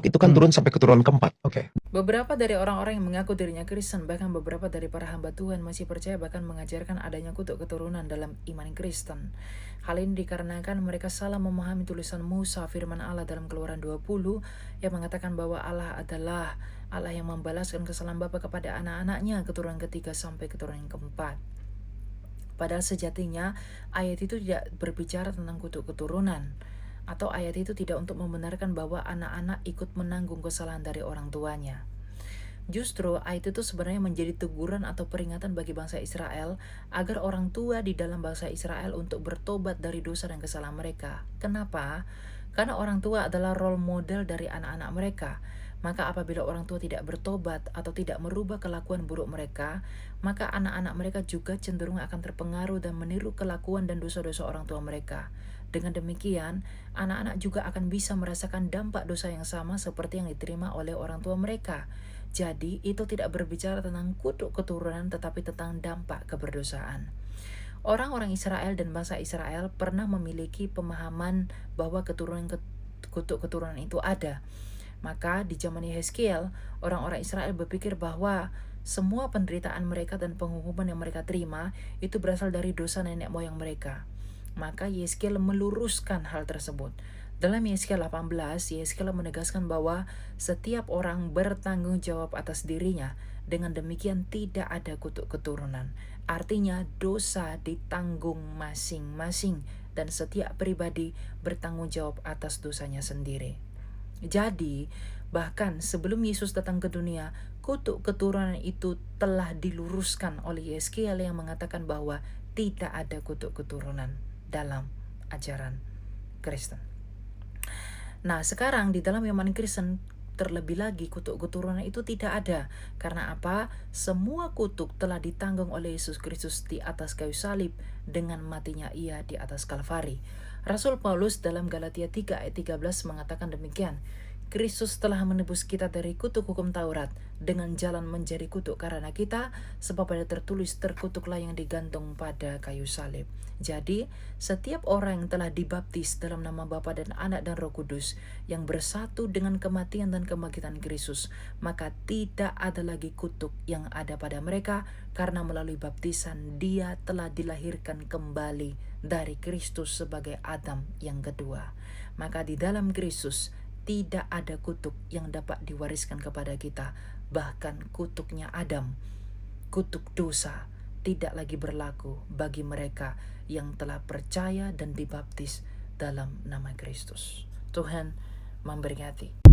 kutuk itu kan turun sampai keturunan keempat. Oke. Beberapa dari orang-orang yang mengaku dirinya Kristen, bahkan beberapa dari para hamba Tuhan masih percaya bahkan mengajarkan adanya kutuk keturunan dalam iman Kristen. Hal ini dikarenakan mereka salah memahami tulisan Musa, firman Allah dalam Keluaran 20 yang mengatakan bahwa Allah adalah Allah yang membalaskan kesalahan bapa kepada anak-anaknya keturunan ketiga sampai keturunan keempat. Padahal sejatinya ayat itu tidak berbicara tentang kutuk keturunan, atau ayat itu tidak untuk membenarkan bahwa anak-anak ikut menanggung kesalahan dari orang tuanya. Justru ayat itu sebenarnya menjadi teguran atau peringatan bagi bangsa Israel agar orang tua di dalam bangsa Israel untuk bertobat dari dosa dan kesalahan mereka. Kenapa? Karena orang tua adalah role model dari anak-anak mereka. Maka apabila orang tua tidak bertobat atau tidak merubah kelakuan buruk mereka, maka anak-anak mereka juga cenderung akan terpengaruh dan meniru kelakuan dan dosa-dosa orang tua mereka. Dengan demikian, anak-anak juga akan bisa merasakan dampak dosa yang sama seperti yang diterima oleh orang tua mereka. Jadi, itu tidak berbicara tentang kutuk keturunan tetapi tentang dampak keberdosaan. Orang-orang Israel dan bangsa Israel pernah memiliki pemahaman bahwa kutuk keturunan itu ada. Maka di zaman Yehezkiel, orang-orang Israel berpikir bahwa semua penderitaan mereka dan penghukuman yang mereka terima itu berasal dari dosa nenek moyang mereka. Maka Yehezkiel meluruskan hal tersebut. Dalam Yehezkiel 18, Yehezkiel menegaskan bahwa setiap orang bertanggung jawab atas dirinya. Dengan demikian tidak ada kutuk keturunan. Artinya dosa ditanggung masing-masing dan setiap pribadi bertanggung jawab atas dosanya sendiri. Jadi, bahkan sebelum Yesus datang ke dunia, kutuk keturunan itu telah diluruskan oleh Yehezkiel yang mengatakan bahwa tidak ada kutuk keturunan dalam ajaran Kristen. Nah, sekarang di dalam iman Kristen terlebih lagi kutuk keturunan itu tidak ada. Karena apa? Semua kutuk telah ditanggung oleh Yesus Kristus di atas kayu salib dengan matinya Ia di atas Kalvari. Rasul Paulus dalam Galatia 3 ayat 13 mengatakan demikian. Kristus telah menebus kita dari kutuk hukum Taurat dengan jalan menjadi kutuk karena kita, sebab ada tertulis terkutuklah yang digantung pada kayu salib. Jadi, setiap orang yang telah dibaptis dalam nama Bapa dan Anak dan Roh Kudus yang bersatu dengan kematian dan kebangkitan Kristus, maka tidak ada lagi kutuk yang ada pada mereka karena melalui baptisan dia telah dilahirkan kembali dari Kristus sebagai Adam yang kedua. Maka di dalam Kristus tidak ada kutuk yang dapat diwariskan kepada kita. Bahkan kutuknya Adam, kutuk dosa, tidak lagi berlaku bagi mereka yang telah percaya dan dibaptis dalam nama Kristus. Tuhan memberkati.